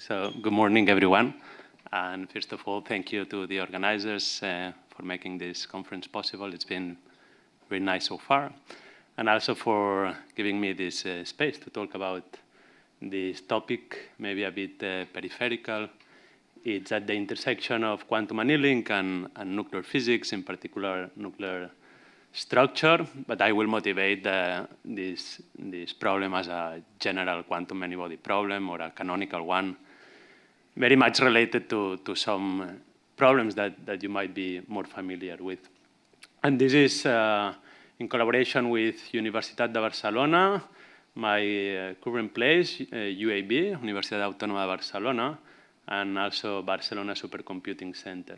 So good morning, everyone. And first of all, thank you to the organizers for making this conference possible. It's been very nice so far. And also for giving me this space to talk about this topic, maybe a bit peripheral. It's at the intersection of quantum annealing and nuclear physics, in particular nuclear structure, but I will motivate this problem as a general quantum many-body problem or a canonical one, very much related to some problems that you might be more familiar with. And this is in collaboration with Universitat de Barcelona, my current place, UAB, Universitat Autònoma de Barcelona, and also Barcelona Supercomputing Center.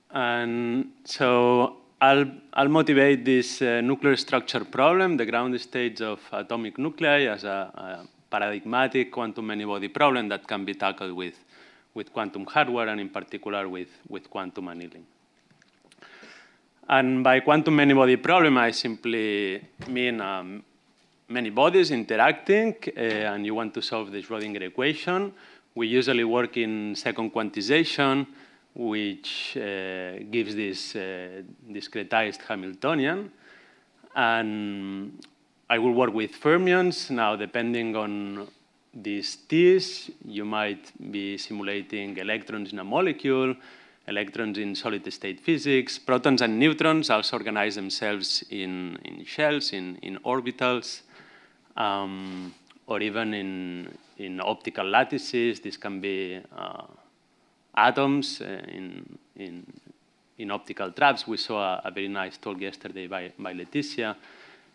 And so I'll motivate this nuclear structure problem, the ground states of atomic nuclei, as a paradigmatic quantum many-body problem that can be tackled with quantum hardware and in particular with quantum annealing. And by quantum many-body problem, I simply mean many bodies interacting, and you want to solve the Schrödinger equation. We usually work in second quantization, which gives this discretized Hamiltonian. And I will work with fermions. Now, depending on these T's, you might be simulating electrons in a molecule, electrons in solid-state physics. Protons and neutrons also organize themselves in shells, in orbitals, or even in optical lattices. This can be atoms in optical traps. We saw a very nice talk yesterday by Leticia.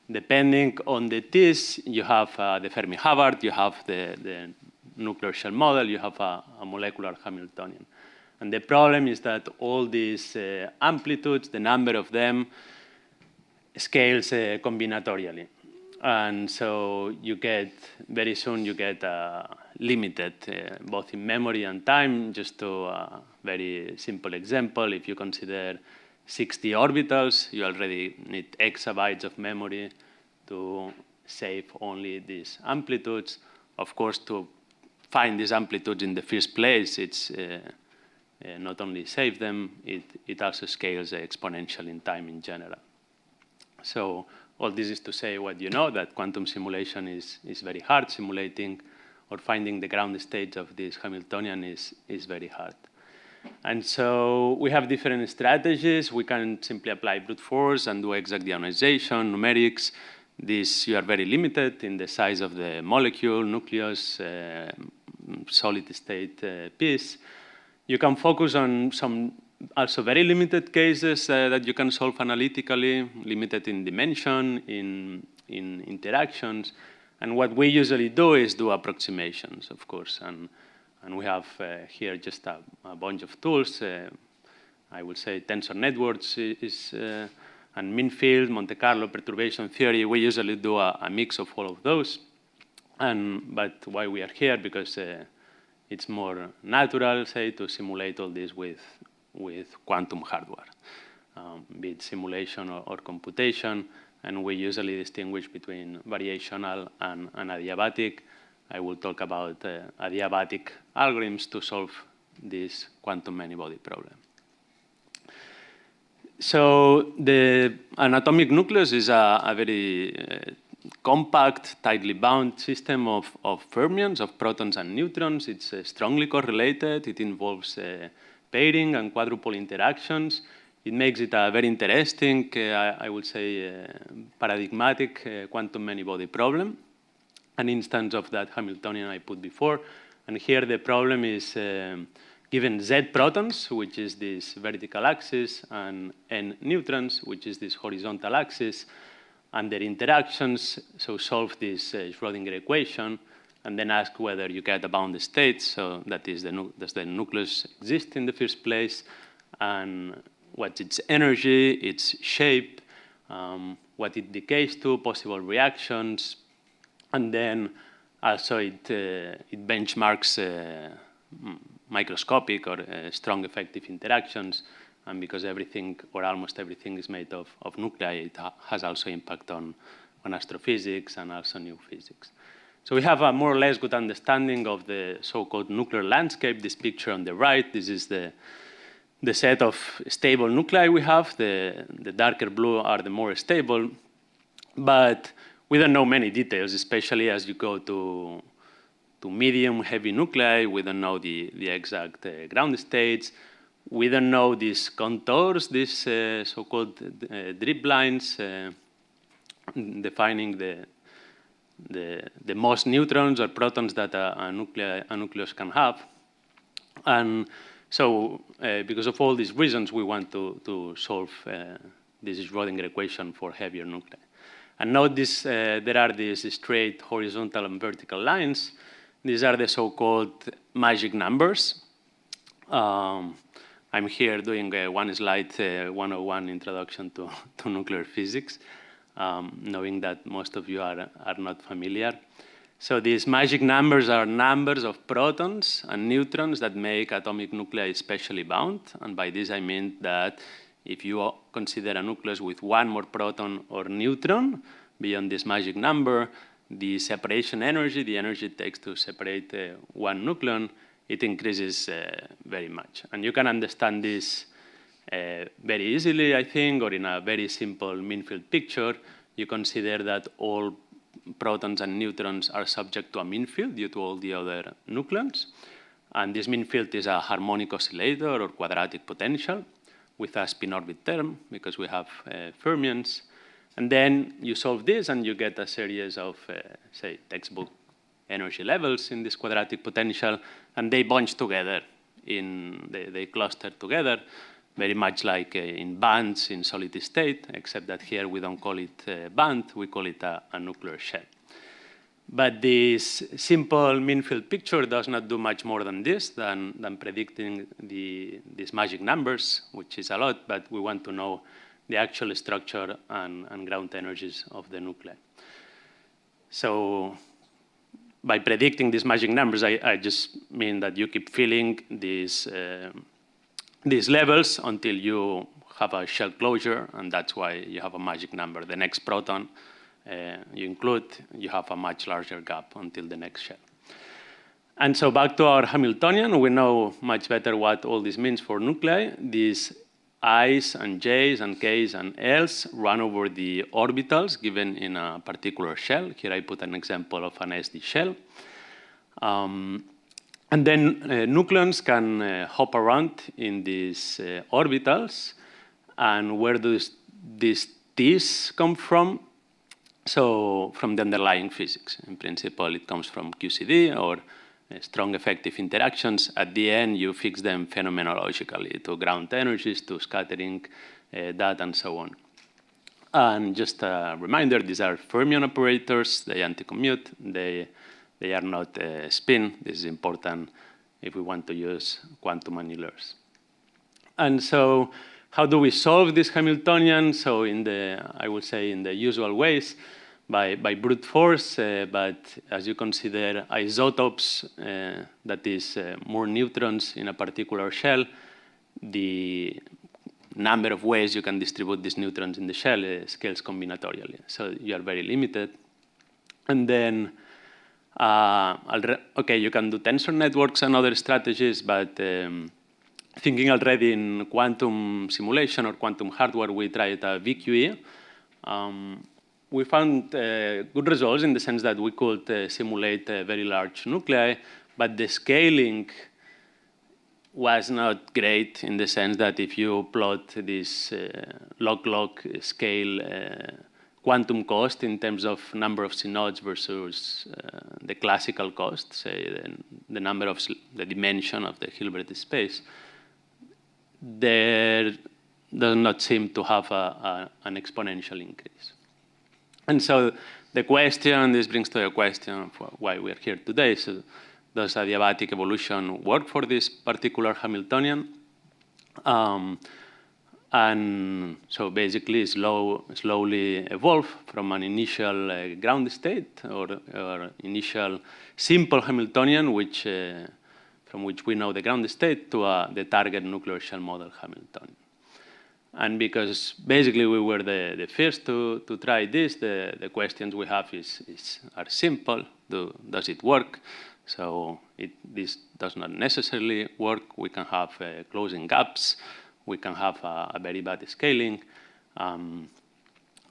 Depending on the T's, you have the Fermi-Hubbard, you have the nuclear shell model, you have a molecular Hamiltonian. And the problem is that all these amplitudes, the number of them, scales combinatorially. And so you get, very soon you get limited, both in memory and time. Just to a very simple example, if you consider 60 orbitals, you already need exabytes of memory to save only these amplitudes. Of course, to find these amplitudes in the first place, it's not only save them, it also scales exponential in time in general. So all this is to say what you know, that quantum simulation is very hard. Simulating or finding the ground state of this Hamiltonian is very hard. And so we have different strategies. We can simply apply brute force and do exact deionization, numerics. This, you are very limited in the size of the molecule, nucleus, solid-state piece. You can focus on some also very limited cases that you can solve analytically, limited in dimension, in interactions. And what we usually do is do approximations, of course. And we have here just a bunch of tools. I would say tensor networks is, and mean field, Monte Carlo perturbation theory. We usually do a mix of all of those. But why we are here? Because it's more natural, say, to simulate all this with quantum hardware, be it simulation or computation. And we usually distinguish between variational and adiabatic. I will talk about adiabatic algorithms to solve this quantum many-body problem. So an atomic nucleus is a very compact, tightly bound system of fermions, of protons and neutrons. It's strongly correlated. It involves pairing and quadruple interactions. It makes it a very interesting, I would say, paradigmatic quantum many-body problem, an instance of that Hamiltonian I put before. And here the problem is given Z protons, which is this vertical axis, and N neutrons, which is this horizontal axis, and their interactions. So solve this Schrödinger equation, and then ask whether you get a bound state. So that is, does the nucleus exist in the first place, and what's its energy, its shape, what it decays to, possible reactions, and then also it benchmarks microscopic or strong effective interactions. And because everything, or almost everything, is made of nuclei, it has also impact on astrophysics and also new physics. So we have a more or less good understanding of the so-called nuclear landscape. This picture on the right, this is the set of stable nuclei we have. The darker blue are the more stable. But we don't know many details, especially as you go to medium heavy nuclei. We don't know the exact ground states. We don't know these contours, these so-called drip lines, defining the most neutrons or protons that a nucleus can have. And so because of all these reasons, we want to solve this Schrödinger equation for heavier nuclei. And note this, there are these straight horizontal and vertical lines. These are the so-called magic numbers. I'm here doing one slide, 101 introduction to nuclear physics, knowing that most of you are not familiar. So these magic numbers are numbers of protons and neutrons that make atomic nuclei specially bound. And by this I mean that if you consider a nucleus with one more proton or neutron beyond this magic number, the separation energy, the energy it takes to separate one nucleon, it increases very much. And you can understand this very easily, I think, or in a very simple mean field picture. You consider that all protons and neutrons are subject to a mean field due to all the other nucleons. And this mean field is a harmonic oscillator or quadratic potential with a spin orbit term because we have fermions. And then you solve this and you get a series of, say, textbook energy levels in this quadratic potential, and they bunch together, they cluster together, very much like in bands in solid state, except that here we don't call it a band, we call it a nuclear shell. But this simple mean field picture does not do much more than this, than predicting these magic numbers, which is a lot, but we want to know the actual structure and ground energies of the nuclei. So by predicting these magic numbers, I just mean that you keep filling these levels until you have a shell closure, and that's why you have a magic number. The next proton you include, you have a much larger gap until the next shell. And so back to our Hamiltonian, we know much better what all this means for nuclei. These I's and J's and K's and L's run over the orbitals given in a particular shell. Here I put an example of an SD shell. And then nucleons can hop around in these orbitals. And where do these T's come from? So from the underlying physics. In principle, it comes from QCD or strong effective interactions. At the end, you fix them phenomenologically to ground energies, to scattering, that, and so on. And just a reminder, these are fermion operators. They anti-commute. They are not spin. This is important if we want to use quantum annulers. And so how do we solve this Hamiltonian? So I would say in the usual ways, by brute force, but as you consider isotopes, that is more neutrons in a particular shell, the number of ways you can distribute these neutrons in the shell scales combinatorially. So you are very limited. And then, okay, you can do tensor networks and other strategies, but thinking already in quantum simulation or quantum hardware, we tried a VQE. We found good results in the sense that we could simulate very large nuclei, but the scaling was not great in the sense that if you plot this log-log scale quantum cost in terms of number of synods versus the classical cost, say the number of the dimension of the Hilbert space, there does not seem to have an exponential increase. And so the question, this brings to the question for why we are here today. So does adiabatic evolution work for this particular Hamiltonian? And so basically slowly evolve from an initial ground state or initial simple Hamiltonian, from which we know the ground state, to the target nuclear shell model Hamiltonian. And because basically we were the first to try this, the questions we have are simple. Does it work? So this does not necessarily work. We can have closing gaps. We can have a very bad scaling. And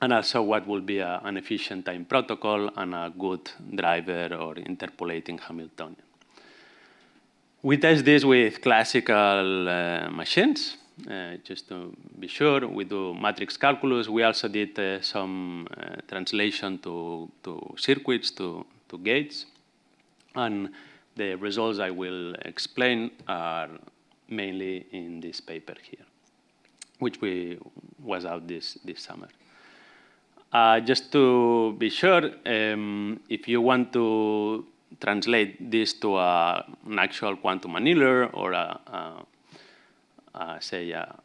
also what will be an efficient time protocol and a good driver or interpolating Hamiltonian. We test this with classical machines. Just to be sure, we do matrix calculus. We also did some translation to circuits, to gates. And the results I will explain are mainly in this paper here, which was out this summer. Just to be sure, if you want to translate this to an actual quantum annealer or say a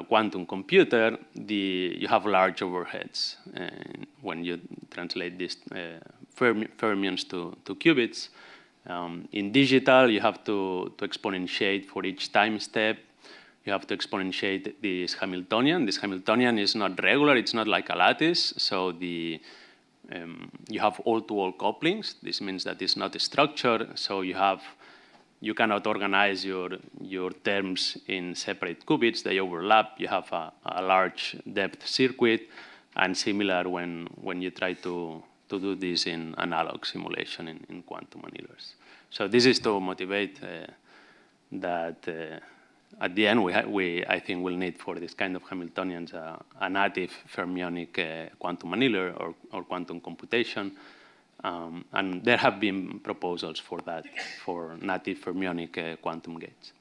quantum computer, you have large overheads when you translate these fermions to qubits. In digital, you have to exponentiate for each time step. You have to exponentiate this Hamiltonian. This Hamiltonian is not regular. It's not like a lattice. So you have all-to-all couplings. This means that it's not a structure. So you cannot organize your terms in separate qubits. They overlap. You have a large depth circuit. And similar when you try to do this in analog simulation in quantum annealers. So this is to motivate that at the end, I think we'll need for this kind of Hamiltonians a native fermionic quantum annealer or quantum computation. And there have been proposals for that, for native fermionic quantum gates.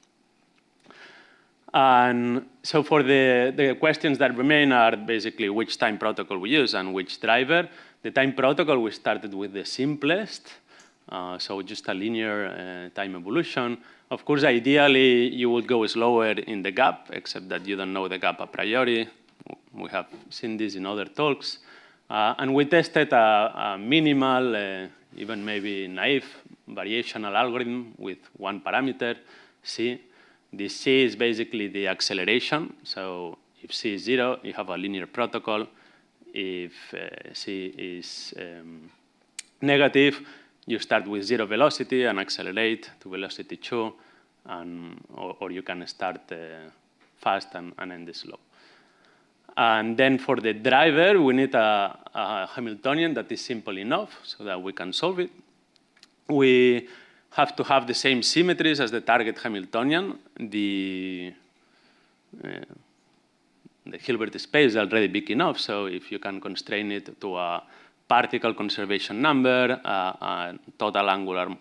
And so for the questions that remain are basically which time protocol we use and which driver. The time protocol, we started with the simplest, so just a linear time evolution. Of course, ideally, you would go slower in the gap, except that you don't know the gap a priori. We have seen this in other talks. And we tested a minimal, even maybe naive, variational algorithm with one parameter, C. This C is basically the acceleration. So if C is 0, you have a linear protocol. If C is negative, you start with 0 velocity and accelerate to velocity 2, or you can start fast and end slow. And then for the driver, we need a Hamiltonian that is simple enough so that we can solve it. We have to have the same symmetries as the target Hamiltonian. The Hilbert space is already big enough, so if you can constrain it to a particle conservation number, a total angular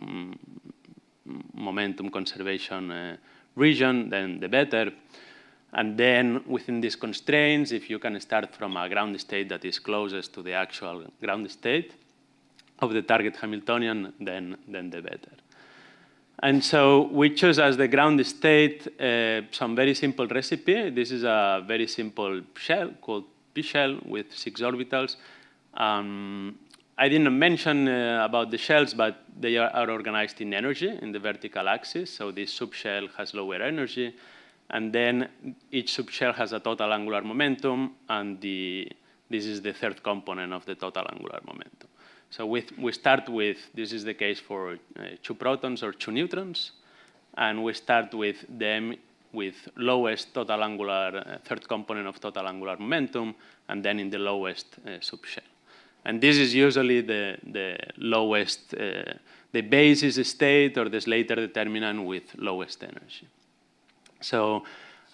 momentum conservation region, then the better. And then within these constraints, if you can start from a ground state that is closest to the actual ground state of the target Hamiltonian, then the better. And so we choose as the ground state some very simple recipe. This is a very simple shell called P shell with 6 orbitals. I didn't mention about the shells, but they are organized in energy in the vertical axis. So this subshell has lower energy. And then each subshell has a total angular momentum. And this is the third component of the total angular momentum. So we start with, this is the case for 2 protons or 2 neutrons. And we start with them with lowest total angular, third component of total angular momentum, and then in the lowest subshell. And this is usually the lowest, the basis state or the Slater determinant with lowest energy. So,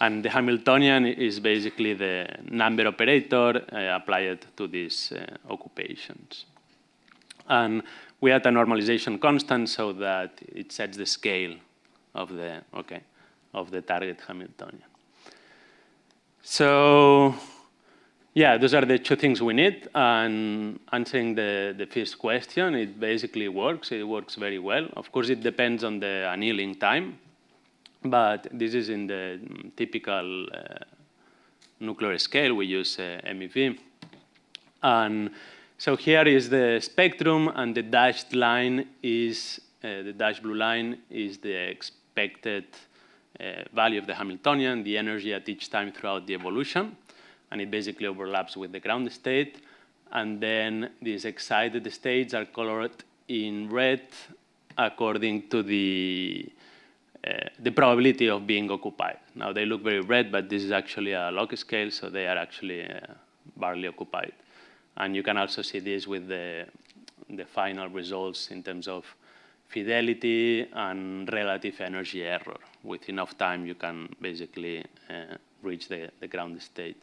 and the Hamiltonian is basically the number operator applied to these occupations. And we had a normalization constant so that it sets the scale of the target Hamiltonian. So, yeah, those are the 2 things we need. And answering the first question, it basically works. It works very well. Of course, it depends on the annealing time. But this is in the typical nuclear scale. We use MEV. And so here is the spectrum, and the dashed line is, the dashed blue line is the expected value of the Hamiltonian, the energy at each time throughout the evolution. and it basically overlaps with the ground state. And then these excited states are colored in red according to the probability of being occupied. Now, they look very red, but this is actually a log scale, so they are actually barely occupied. And you can also see this with the final results in terms of fidelity and relative energy error. With enough time, you can basically reach the ground state.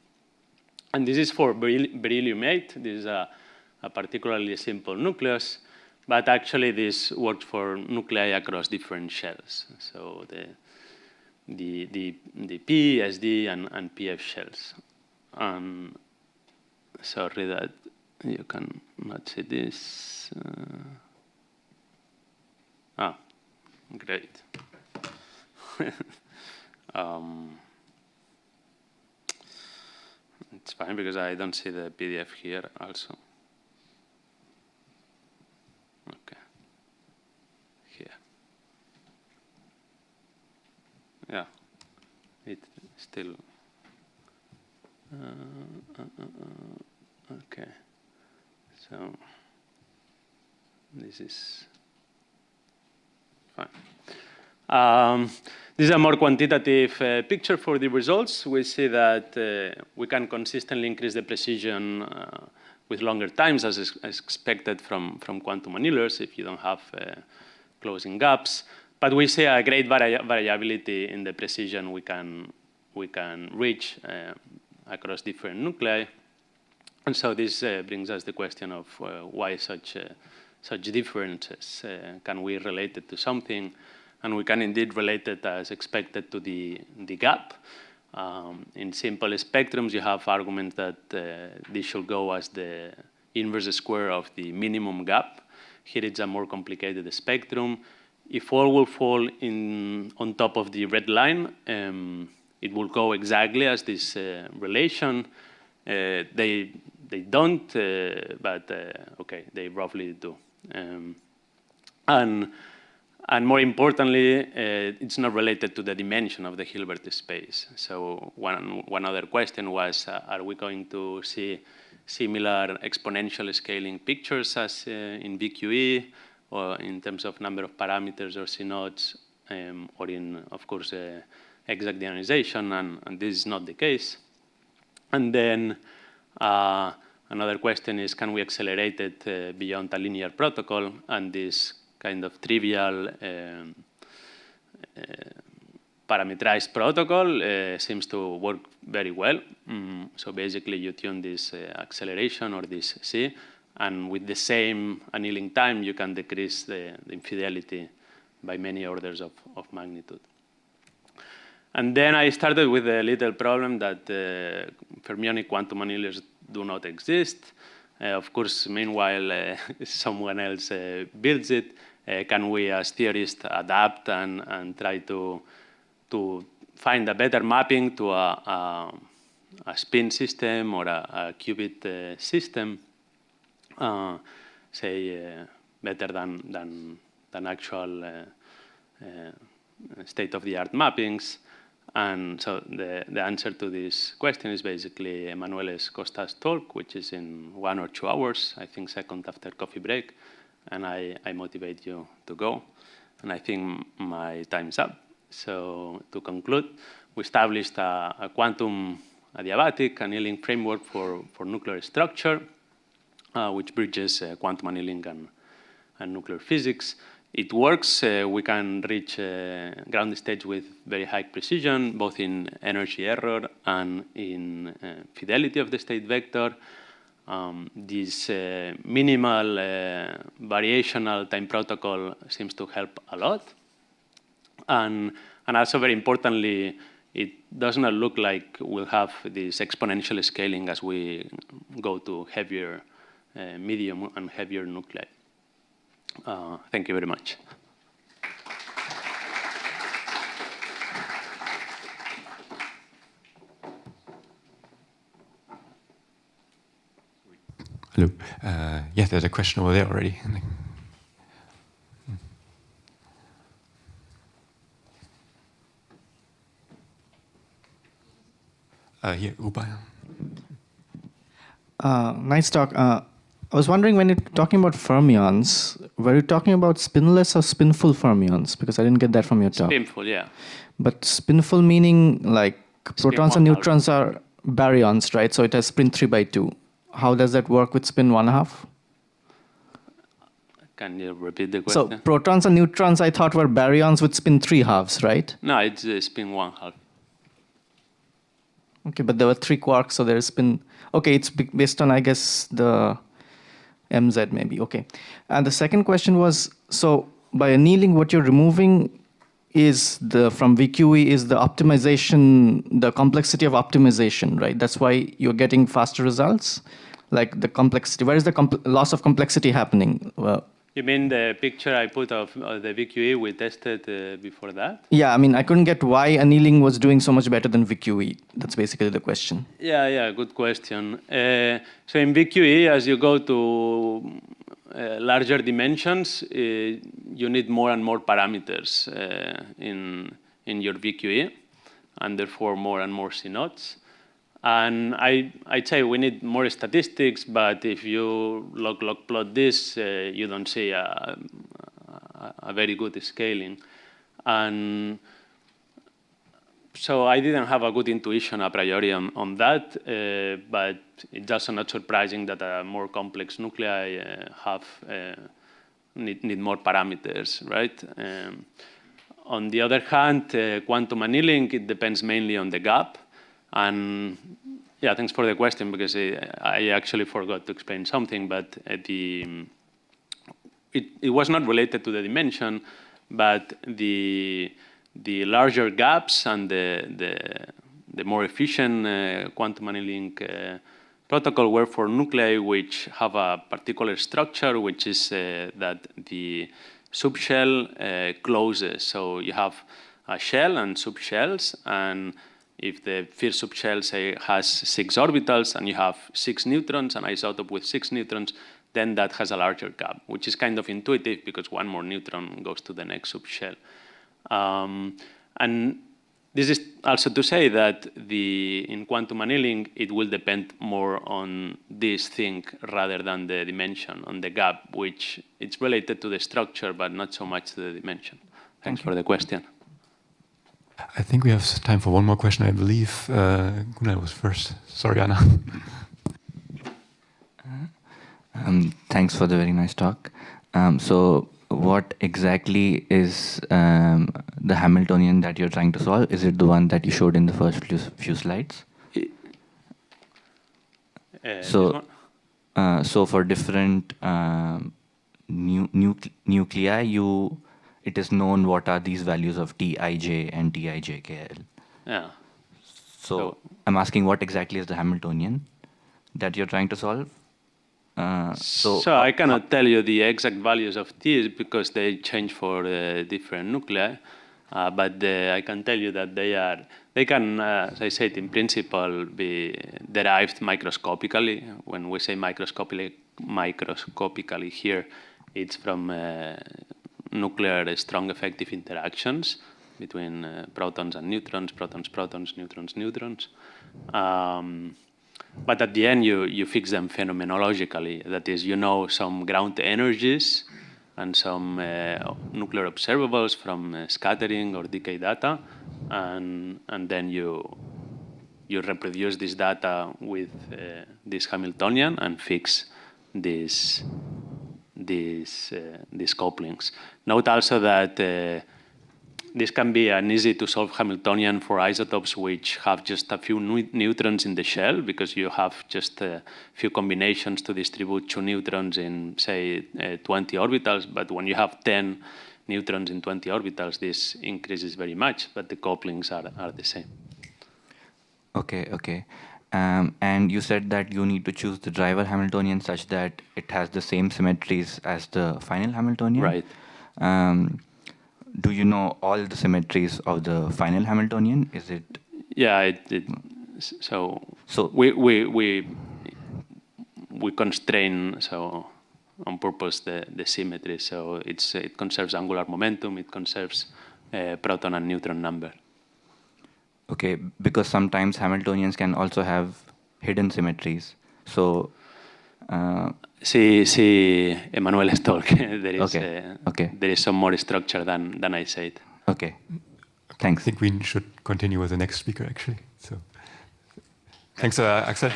And this is for beryllium 8. This is a particularly simple nucleus, but actually this works for nuclei across different shells. So the P, SD, and PF shells. Sorry that you can not see this. Great. It's fine because I don't see the PDF here also. Okay. Here. Yeah. It still. Okay. So this is fine. This is a more quantitative picture for the results. We see that we can consistently increase the precision with longer times as expected from quantum annealers if you don't have closing gaps. But we see a great variability in the precision we can reach across different nuclei. And so this brings us the question of why such differences. Can we relate it to something? And we can indeed relate it as expected to the gap. In simple spectrums, you have arguments that this should go as the inverse square of the minimum gap. Here it's a more complicated spectrum. If all will fall on top of the red line, it will go exactly as this relation. They don't, but okay, they roughly do. And more importantly, it's not related to the dimension of the Hilbert space. So one other question was, are we going to see similar exponential scaling pictures as in VQE, or in terms of number of parameters or C-nodes, or in, of course, exact deionization, and this is not the case. And then another question is, can we accelerate it beyond a linear protocol? And this kind of trivial parameterized protocol seems to work very well. So basically, you tune this acceleration or this C, and with the same annealing time, you can decrease the infidelity by many orders of magnitude. And then I started with a little problem that fermionic quantum annealers do not exist. Of course, meanwhile, someone else builds it. Can we, as theorists, adapt and try to find a better mapping to a spin system or a qubit system, say, better than actual state-of-the-art mappings? And so the answer to this question is basically Emanuele Costa's talk, which is in 1 or 2 hours, I think second after coffee break. And I motivate you to go. And I think my time's up. So to conclude, we established a quantum adiabatic annealing framework for nuclear structure, which bridges quantum annealing and nuclear physics. It works. We can reach ground state with very high precision, both in energy error and in fidelity of the state vector. This minimal variational time protocol seems to help a lot. And also, very importantly, it does not look like we'll have this exponential scaling as we go to heavier medium and heavier nuclei. Thank you very much. Hello. Yeah, there's a question over there already. Here, Rupa. Nice talk. I was wondering, when you're talking about fermions, were you talking about spinless or spinful fermions? Because I didn't get that from your talk. Spinful, yeah. But spinful meaning like protons and 1/2. neutrons are baryons, right? So it has spin 3/2. How does that work with spin 1/2? Can you repeat the question? So protons and neutrons, I thought, were baryons with spin 3/2, right? No, it's spin 1/2. Okay, but there were 3 quarks, so there's spin. Okay, it's based on, I guess, the MZ maybe. Okay. And the second question was, so by annealing, what you're removing is from VQE is the optimization, the complexity of optimization, right? That's why you're getting faster results? Like the complexity, where is the loss of complexity happening? You mean the picture I put of the VQE we tested before that? Yeah, I mean, I couldn't get why annealing was doing so much better than VQE. That's basically the question. Yeah, good question. So in VQE, as you go to larger dimensions, you need more and more parameters in your VQE, and therefore more and more CNOTs. And I'd say we need more statistics, but if you log plot this, you don't see a very good scaling. And so I didn't have a good intuition a priori on that, but it's also not surprising that more complex nuclei need more parameters, right? On the other hand, quantum annealing, it depends mainly on the gap. And yeah, thanks for the question, because I actually forgot to explain something, but it was not related to the dimension, but the larger gaps and the more efficient quantum annealing protocol were for nuclei which have a particular structure, which is that the subshell closes. So you have a shell and subshells, and if the first subshell, say, has 6 orbitals and you have 6 neutrons, an isotope with 6 neutrons, then that has a larger gap, which is kind of intuitive because one more neutron goes to the next subshell. And this is also to say that in quantum annealing, it will depend more on this thing rather than the dimension, on the gap, which it's related to the structure, but not so much to the dimension. Thanks for the question. I think we have time for one more question. I believe Gunnar was first. Sorry, Anna. Thanks for the very nice talk. So what exactly is the Hamiltonian that you're trying to solve? Is it the one that you showed in the first few slides? So for different nuclei, it is known what are these values of Tij and Tijkl. Yeah. So I'm asking, what exactly is the Hamiltonian that you're trying to solve? So I cannot tell you the exact values of T because they change for different nuclei, but I can tell you that they can, as I said, in principle, be derived microscopically. When we say microscopically here, it's from nuclear strong effective interactions between protons and neutrons, protons, protons, neutrons, neutrons. But at the end, you fix them phenomenologically. That is, you know some ground energies and some nuclear observables from scattering or decay data, and then you reproduce this data with this Hamiltonian and fix these couplings. Note also that this can be an easy to solve Hamiltonian for isotopes which have just a few neutrons in the shell, because you have just a few combinations to distribute 2 neutrons in, say, 20 orbitals. But when you have 10 neutrons in 20 orbitals, this increases very much, but the couplings are the same. Okay. And you said that you need to choose the driver Hamiltonian such that it has the same symmetries as the final Hamiltonian. Right. Do you know all the symmetries of the final Hamiltonian? Is it? Yeah. So we constrain on purpose the symmetry. So it conserves angular momentum. It conserves proton and neutron number. Okay, because sometimes Hamiltonians can also have hidden symmetries. So. See Emanuel's talk. There is Okay. There is some more structure than I said. Okay. Thanks. I think we should continue with the next speaker, actually. So, thanks, Axel.